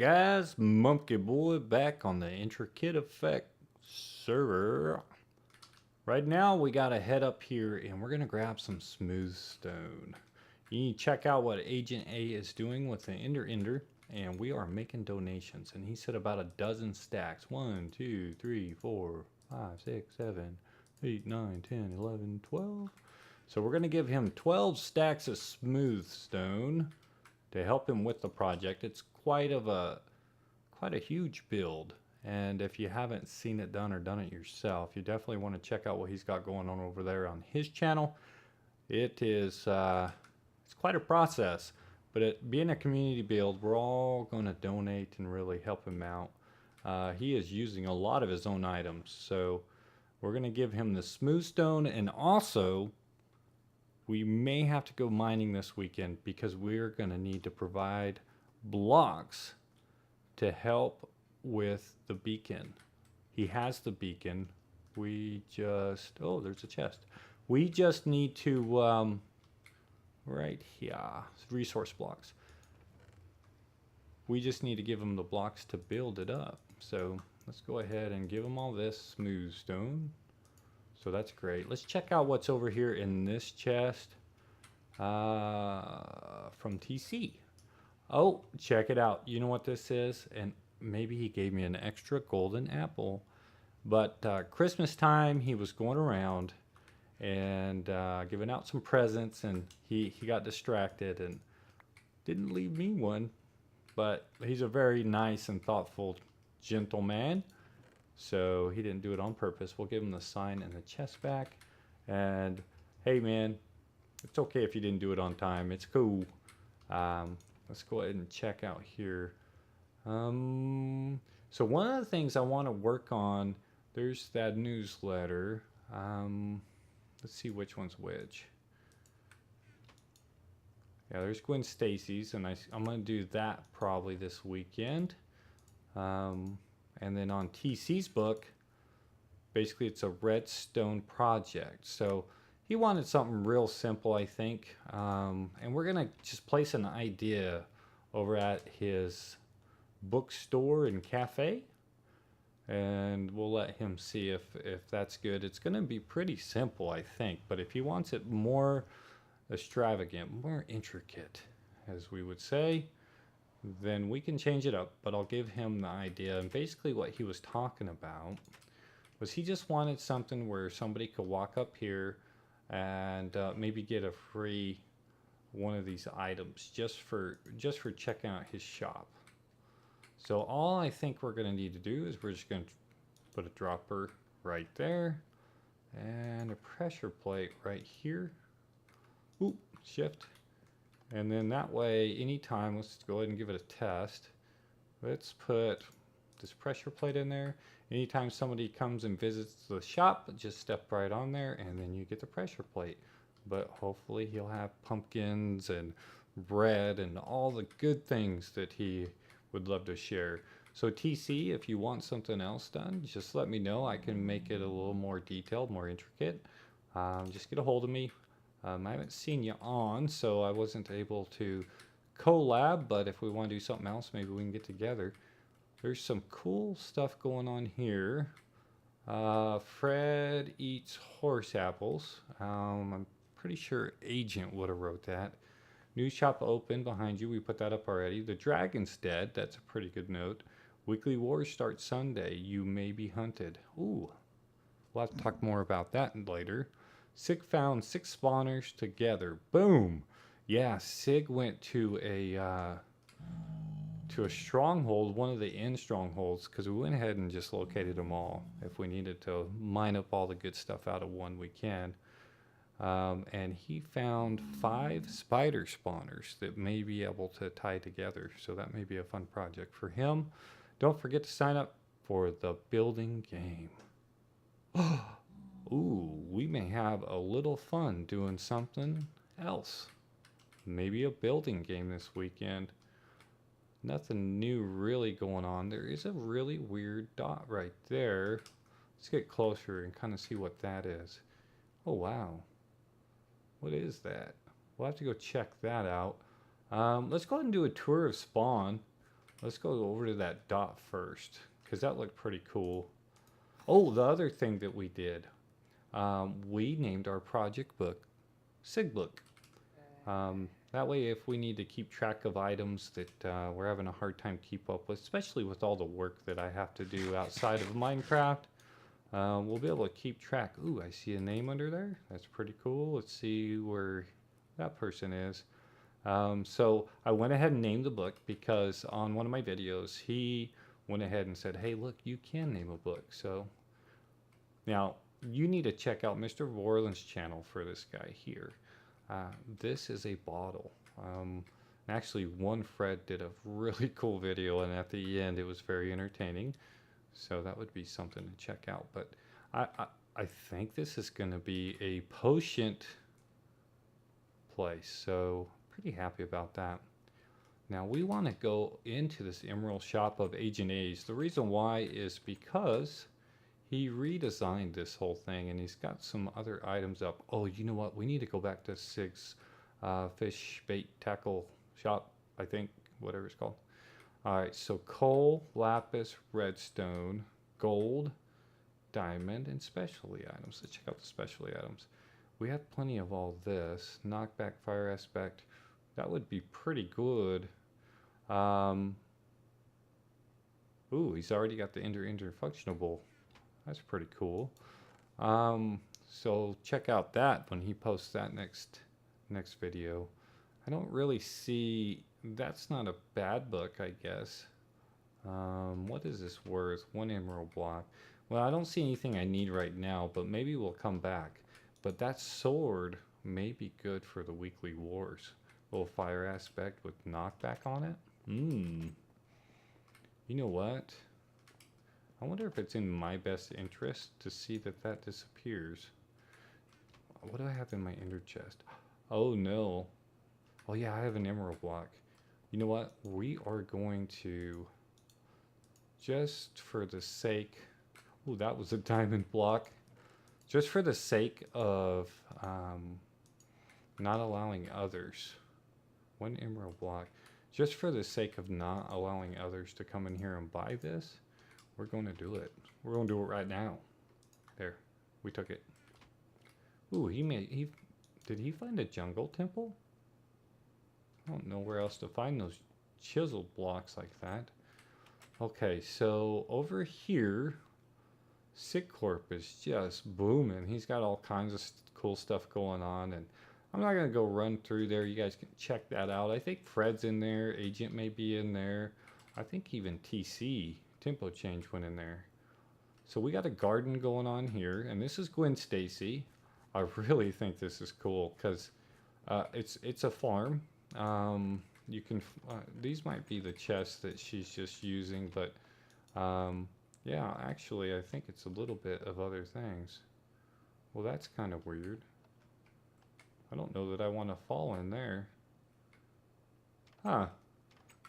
guys? Monkey Boy back on the IntricateAffect server. Right now we gotta head up here and we're gonna grab some smooth stone. You need to check out what Agent A is doing with the Ender, and we are making donations. And he said about a dozen stacks. 1, 2, 3, 4, 5, 6, 7, 8, 9, 10, 11, 12. So we're gonna give him 12 stacks of smooth stone to help him with the project. It's quite a huge build, and if you haven't seen it done or done it yourself, you definitely want to check out what he's got going on over there on his channel. It is it's quite a process, but it being a community build, we're all going to donate and really help him out. He is using a lot of his own items, so we're going to give him the smooth stone, and also we may have to go mining this weekend because we're going to need to provide blocks to help with the beacon. He has the beacon. We just, oh, there's a chest. We just need to, right here, resource blocks. We just need to give him the blocks to build it up. So let's go ahead and give him all this smooth stone. So that's great. Let's check out what's over here in this chest from TC. Oh, check it out. You know what this is? And maybe he gave me an extra golden apple. But Christmas time, he was going around and giving out some presents, and he got distracted and didn't leave me one. But he's a very nice and thoughtful gentleman, so he didn't do it on purpose. We'll give him the sign and the chest back. And hey, man, it's okay if you didn't do it on time. It's cool. Let's go ahead and check out here. So one of the things I want to work on, there's that newsletter. Let's see which one's which. Yeah, there's Gwen Stacy's, and I'm going to do that probably this weekend. And then on TC's book, basically it's a redstone project. So he wanted something real simple, I think. And we're going to just place an idea over at his bookstore and cafe. And we'll let him see if that's good. It's going to be pretty simple, I think. But if he wants it more extravagant, more intricate, as we would say, then we can change it up. But I'll give him the idea. And basically what he was talking about was he just wanted something where somebody could walk up here and maybe get a free one of these items just for checking out his shop. So all I think we're going to need to do is we're just going to put a dropper right there and a pressure plate right here. Oop, shift. And then that way, anytime, let's go ahead and give it a test. Let's put this pressure plate in there. Anytime somebody comes and visits the shop, just step right on there and then you get the pressure plate. But hopefully he'll have pumpkins and bread and all the good things that he would love to share. So TC, if you want something else done, just let me know. I can make it a little more detailed, more intricate. Just get a hold of me. I haven't seen you on, so I wasn't able to collab, but if we want to do something else, maybe we can get together. There's some cool stuff going on here. Fred eats horse apples. I'm pretty sure Agent would have wrote that. New shop open behind you. We put that up already. The dragon's dead. That's a pretty good note. Weekly wars start Sunday. You may be hunted. Ooh. We'll have to talk more about that later. Sig found 6 spawners together. Boom. Yeah, Sig went to a stronghold, one of the end strongholds, because we went ahead and just located them all. If we needed to mine up all the good stuff out of one, we can. And he found 5 spider spawners that may be able to tie together. So that may be a fun project for him. Don't forget to sign up for the building game. Ooh, we may have a little fun doing something else. Maybe a building game this weekend. Nothing new really going on. There is a really weird dot right there. Let's get closer and kind of see what that is. Oh, wow. What is that? We'll have to go check that out. Let's go ahead and do a tour of spawn. let's go over to that dot first, because that looked pretty cool. Oh, the other thing that we did, we named our project book SIGbook. That way, if we need to keep track of items that we're having a hard time keep up with, especially with all the work that I have to do outside of Minecraft, we'll be able to keep track. Ooh, I see a name under there. That's pretty cool. Let's see where that person is. So I went ahead and named the book because on one of my videos, he went ahead and said, hey, look, you can name a book. So now you need to check out Mr. Vorland's channel for this guy here. This is a bottle. Actually, one Fred did a really cool video, and at the end, it was very entertaining. So that would be something to check out. But I think this is going to be a potion place. So pretty happy about that. Now we want to go into this Emerald shop of Agent A's. The reason why is because he redesigned this whole thing, and he's got some other items up. Oh, you know what? We need to go back to Sig's fish bait tackle shop, I think, whatever it's called. All right, so coal, lapis, redstone, gold, diamond, and specialty items. Let's check out the specialty items. We have plenty of all this. Knockback, fire aspect. That would be pretty good. Ooh, he's already got the interfunctionable. That's pretty cool. So check out that when he posts that next video. I don't really see, that's not a bad book, I guess. What is this worth? 1 emerald block. Well, I don't see anything I need right now, but maybe we'll come back. But that sword may be good for the weekly wars. Little fire aspect with knockback on it. You know what? I wonder if it's in my best interest to see that disappears. What do I have in my ender chest? Oh no. Oh yeah, I have an emerald block. You know what? We are going to, just for the sake, ooh, that was a diamond block. Just for the sake of not allowing others. 1 emerald block. Just for the sake of not allowing others to come in here and buy this, we're going to do it. We're going to do it right now. There, we took it. Ooh, did he find a jungle temple? I don't know where else to find those chiseled blocks like that. Okay, so over here, Sigcorp is just booming. He's got all kinds of cool stuff going on, and I'm not going to go run through there. You guys can check that out. I think Fred's in there. Agent may be in there. I think even TC, Tempo Change, went in there. So we got a garden going on here, and this is Gwen Stacy. I really think this is cool because it's a farm. You can these might be the chests that she's just using, but yeah, actually I think it's a little bit of other things. Well, that's kind of weird. I don't know that I want to fall in there. Huh.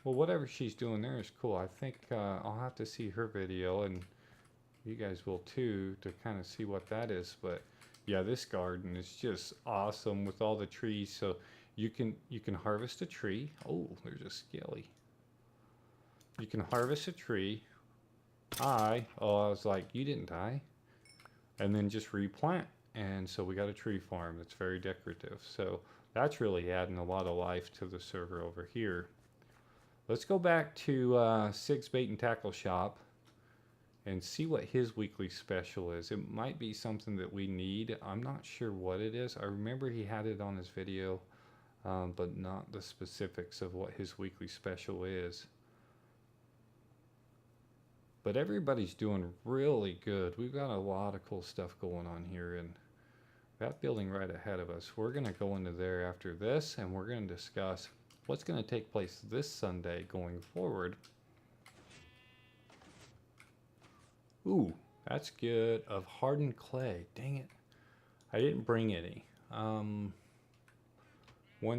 Well, whatever she's doing there is cool. I think I'll have to see her video, and you guys will too, to kind of see what that is. But yeah, this garden is just awesome with all the trees. So you can harvest a tree. Oh, there's a scaly. You can harvest a tree. I was like, you didn't die. And then just replant. And so we got a tree farm that's very decorative. So that's really adding a lot of life to the server over here. Let's go back to Sig's Bait and Tackle Shop and see what his weekly special is. It might be something that we need. I'm not sure what it is. I remember he had it on his video, but not the specifics of what his weekly special is. But everybody's doing really good. We've got a lot of cool stuff going on here, and that building right ahead of us, we're going to go into there after this, and we're going to discuss what's going to take place this Sunday going forward. Ooh, that's good. Of hardened clay. Dang it. I didn't bring any. 1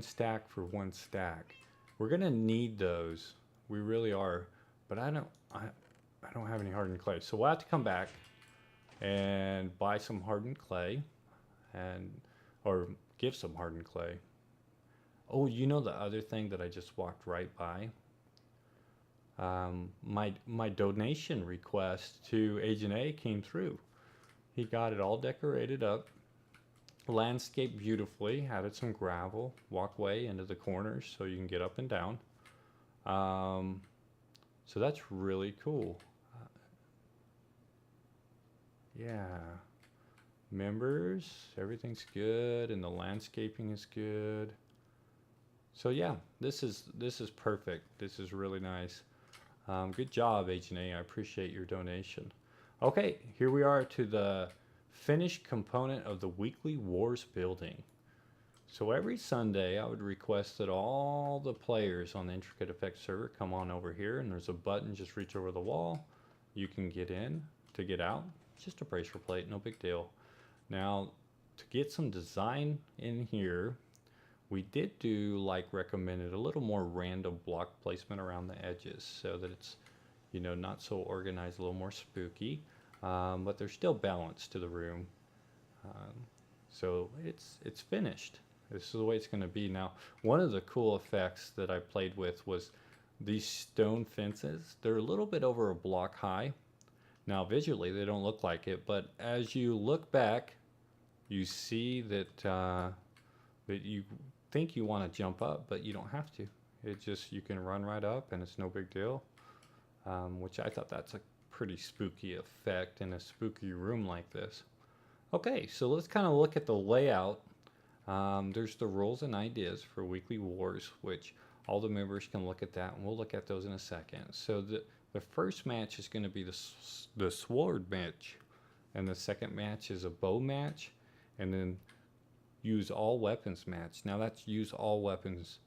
stack for 1 stack. We're going to need those. We really are. But I don't have any hardened clay. So we'll have to come back and buy some hardened clay, or give some hardened clay. Oh, you know the other thing that I just walked right by? my donation request to Agent A came through. He got it all decorated up, landscaped beautifully, added some gravel, walkway into the corners so you can get up and down. So that's really cool. Yeah. Members, everything's good, and the landscaping is good. So yeah, this is perfect. This is really nice. Good job, H&A. I appreciate your donation. Okay, here we are to the finished component of the weekly Wars building. So every Sunday, I would request that all the players on the IntricateAffect server come on over here, and there's a button, just reach over the wall. You can get in. To get out, just a bracer plate, no big deal. Now, to get some design in here, we did do, like recommended, a little more random block placement around the edges so that it's, you know, not so organized, a little more spooky, but there's still balance to the room. So it's finished. This is the way it's going to be. Now, one of the cool effects that I played with was these stone fences. They're a little bit over a block high. Now, visually, they don't look like it, but as you look back, you see that that you think you want to jump up, but you don't have to. It just, you can run right up, and it's no big deal, which I thought that's a pretty spooky effect in a spooky room like this. Okay, so let's kind of look at the layout. There's the rules and ideas for Weekly Wars, which all the members can look at that, and we'll look at those in a second. So the first match is going to be the sword match, and the second match is a bow match, and then use all weapons match. Now that's use all weapons.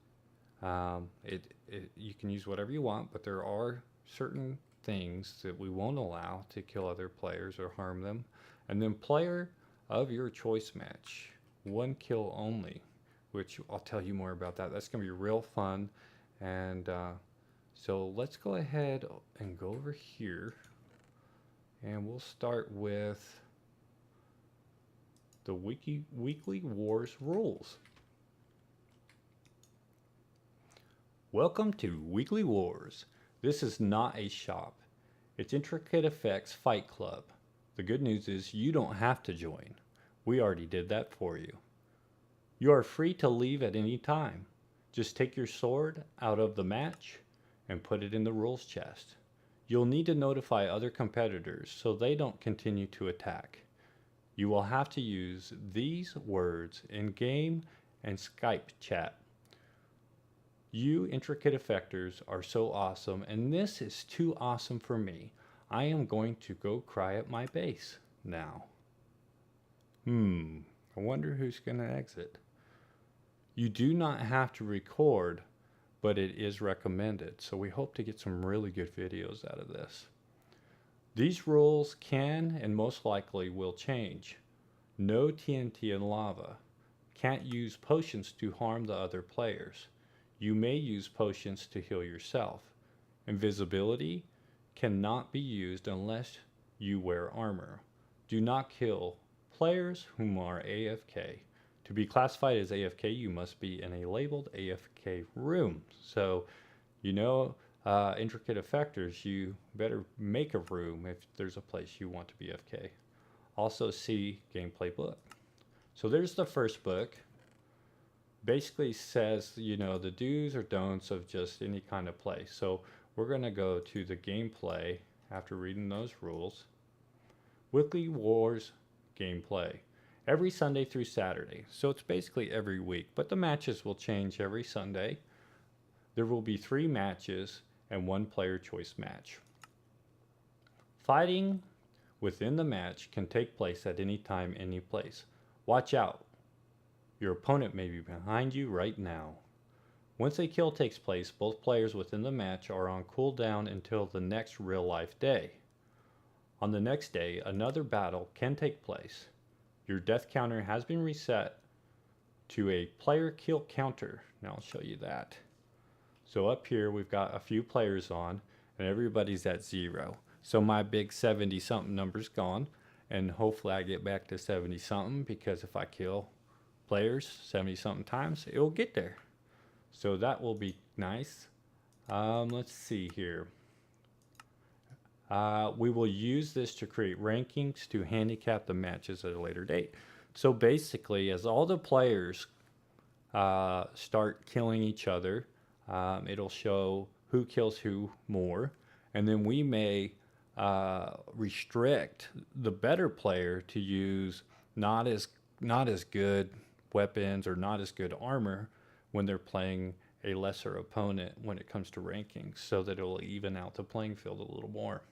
You can use whatever you want, but there are certain things that we won't allow to kill other players or harm them. And then player of your choice match, one kill only, which I'll tell you more about that. That's going to be real fun. And so let's go ahead and go over here, and we'll start with the Weekly Wars rules. Welcome to Weekly Wars. This is not a shop. It's IntricateAffect's Fight Club. The good news is you don't have to join. We already did that for you. You are free to leave at any time. Just take your sword out of the match and put it in the rules chest. You'll need to notify other competitors so they don't continue to attack. You will have to use these words in game and Skype chat. You IntricateAffectors are so awesome, and this is too awesome for me. I am going to go cry at my base now. I wonder who's going to exit. You do not have to record, but it is recommended, so we hope to get some really good videos out of this. These rules can and most likely will change. No TNT and lava. Can't use potions to harm the other players. You may use potions to heal yourself. Invisibility cannot be used unless you wear armor. Do not kill players whom are AFK. To be classified as AFK, you must be in a labeled AFK room. So, you know, IntricateAffectors, you better make a room if there's a place you want to be AFK. Also see gameplay book. So there's the first book. Basically says, you know, the do's or don'ts of just any kind of play. So we're going to go to the gameplay after reading those rules. Weekly Wars gameplay. Every Sunday through Saturday. So it's basically every week, but the matches will change every Sunday. There will be 3 matches and 1 player choice match. Fighting within the match can take place at any time, any place. Watch out. Your opponent may be behind you right now. Once a kill takes place, both players within the match are on cooldown until the next real-life day. On the next day, another battle can take place. Your death counter has been reset to a player kill counter. Now I'll show you that. So up here we've got a few players on, and everybody's at 0. So my big 70-something number's gone, and hopefully I get back to 70-something, because if I kill players 70-something times, it will get there. So that will be nice. Let's see here. We will use this to create rankings to handicap the matches at a later date. So basically, as all the players start killing each other, it'll show who kills who more, and then we may restrict the better player to use not as good weapons or not as good armor when they're playing a lesser opponent when it comes to rankings, so that it'll even out the playing field a little more.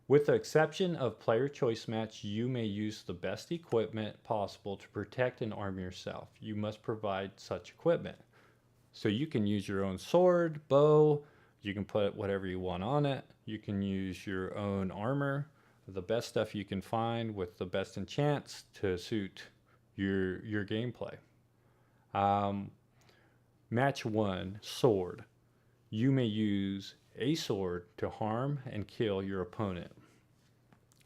With the exception of player choice match, you may use the best equipment possible to protect and arm yourself. You must provide such equipment. So you can use your own sword, bow, you can put whatever you want on it. You can use your own armor, the best stuff you can find with the best enchants to suit your gameplay. Match 1, sword. You may use a sword to harm and kill your opponent,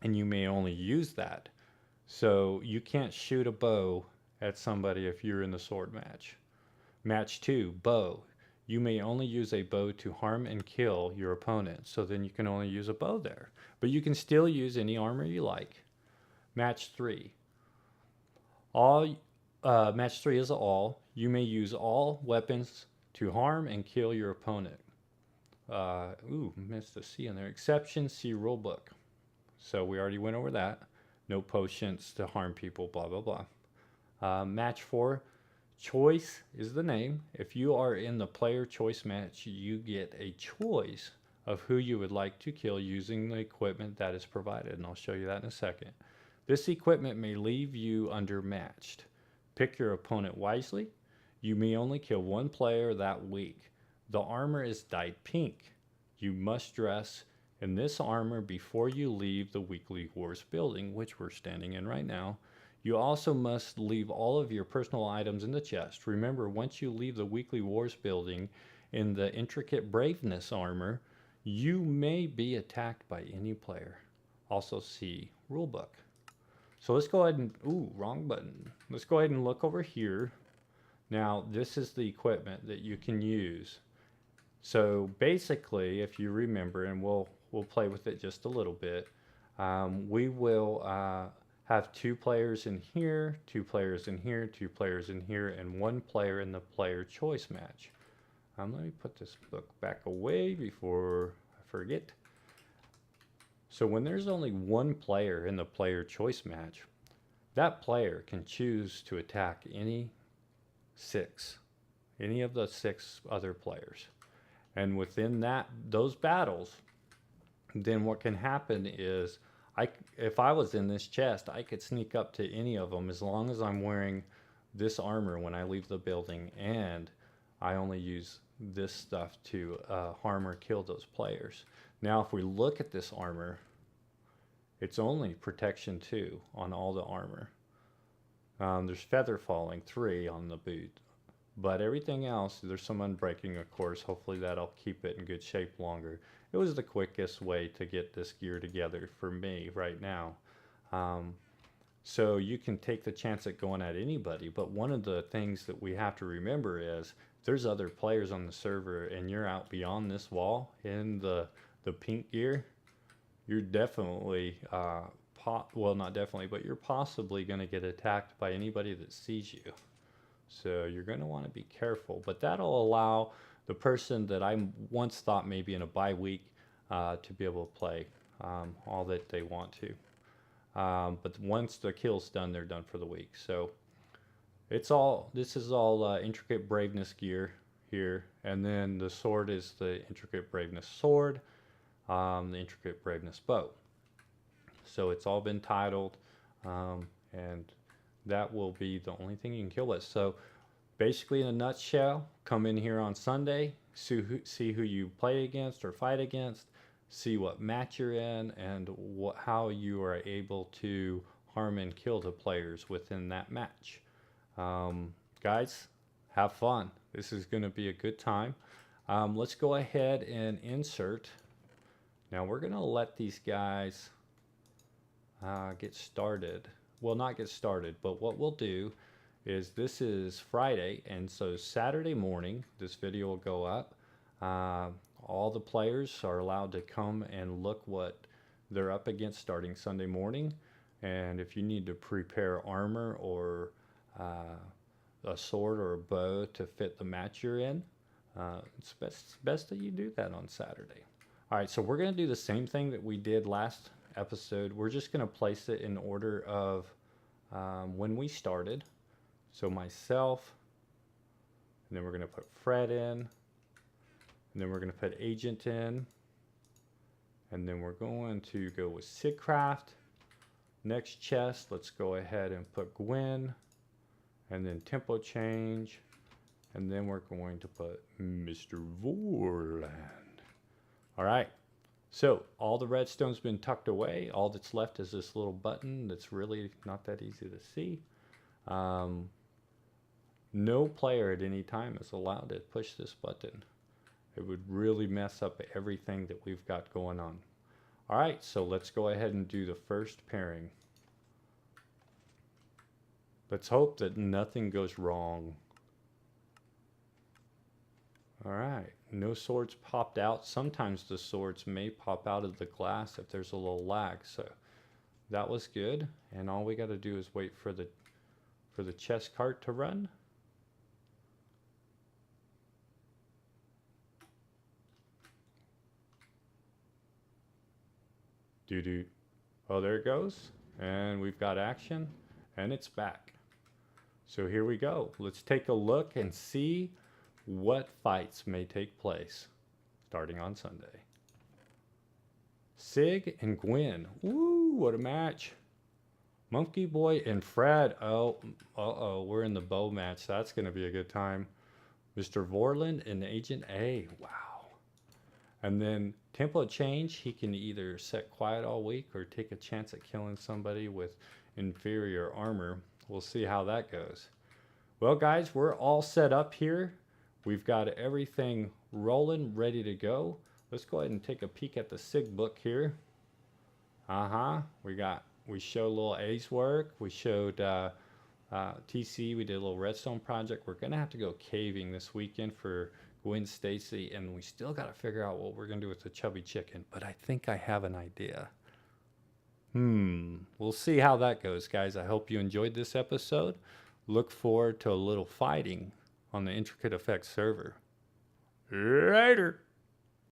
and you may only use that. So you can't shoot a bow at somebody if you're in the sword match. Match 2, bow. You may only use a bow to harm and kill your opponent, so then you can only use a bow there. But you can still use any armor you like. Match 3. Match 3 is all. You may use all weapons to harm and kill your opponent. Missed a C in there. Exception, see rulebook. So we already went over that. No potions to harm people, blah, blah, blah. Match 4, choice is the name. If you are in the player choice match, you get a choice of who you would like to kill using the equipment that is provided, and I'll show you that in a second. This equipment may leave you undermatched. Pick your opponent wisely. You may only kill one player that week. The armor is dyed pink. You must dress in this armor before you leave the Weekly Wars building, which we're standing in right now. You also must leave all of your personal items in the chest. Remember, once you leave the Weekly Wars building in the Intricate Braveness armor, you may be attacked by any player. Also see rulebook. So let's go ahead and, wrong button. Let's go ahead and look over here. Now, this is the equipment that you can use. So basically, if you remember, and we'll play with it just a little bit, we will have 2 players in here, 2 players in here, 2 players in here, and 1 player in the player choice match. Let me put this book back away before I forget. So when there's only 1 player in the player choice match, that player can choose to attack any of the 6 other players. And within those battles, then what can happen is, if I was in this chest, I could sneak up to any of them as long as I'm wearing this armor when I leave the building, and I only use this stuff to harm or kill those players. Now, if we look at this armor, it's only protection 2 on all the armor. There's feather falling 3 on the boot. But everything else, there's some unbreaking, of course. Hopefully that'll keep it in good shape longer. It was the quickest way to get this gear together for me right now. So you can take the chance at going at anybody. But one of the things that we have to remember is, if there's other players on the server and you're out beyond this wall in the pink gear, you're definitely, well, not definitely, but you're possibly going to get attacked by anybody that sees you. So you're going to want to be careful, but that'll allow the person that I once thought maybe in a bye week to be able to play all that they want to. But once the kill's done, they're done for the week. So this is all Intricate Braveness gear here, and then the sword is the Intricate Braveness sword, the Intricate Braveness bow. So it's all been titled, and that will be the only thing you can kill with. So basically, in a nutshell, come in here on Sunday, see who you play against or fight against, see what match you're in, and how you are able to harm and kill the players within that match. Guys, have fun. This is going to be a good time. Let's go ahead and insert. Now we're going to let these guys get started. Well, not get started, but what we'll do is, this is Friday, and so Saturday morning this video will go up. all the players are allowed to come and look what they're up against starting Sunday morning. And if you need to prepare armor or a sword or a bow to fit the match you're in, it's best that you do that on Saturday. All right, so we're going to do the same thing that we did last episode. We're just going to place it in order of when we started. So myself, and then we're going to put Fred in, and then we're going to put Agent in, and then we're going to go with Sigcraft. Next chest, let's go ahead and put Gwen, and then tempo change, and then we're going to put Mr. Vorland. All right, so all the redstone's been tucked away. All that's left is this little button that's really not that easy to see. No player at any time is allowed to push this button. It would really mess up everything that we've got going on. All right, so let's go ahead and do the first pairing. Let's hope that nothing goes wrong. All right, no swords popped out. Sometimes the swords may pop out of the glass if there's a little lag, so that was good. And all we got to do is wait for the chest cart to run. Doo-doo. Oh, there it goes. And we've got action, and it's back. So here we go. Let's take a look and see what fights may take place starting on Sunday. Sig and Gwen. Woo, what a match. Monkey Boy and Fred. Oh, we're in the bow match. That's going to be a good time. Mr. Vorland and Agent A. Wow. And then tempo change, he can either set quiet all week or take a chance at killing somebody with inferior armor. We'll see how that goes. Well, guys, we're all set up here. We've got everything rolling, ready to go. Let's go ahead and take a peek at the SIG book here. We showed a little A's work. We showed TC. We did a little redstone project. We're going to have to go caving this weekend for Gwen Stacy, and we still got to figure out what we're going to do with the chubby chicken, but I think I have an idea. We'll see how that goes, guys. I hope you enjoyed this episode. Look forward to a little fighting on the IntricateAffect server. Later.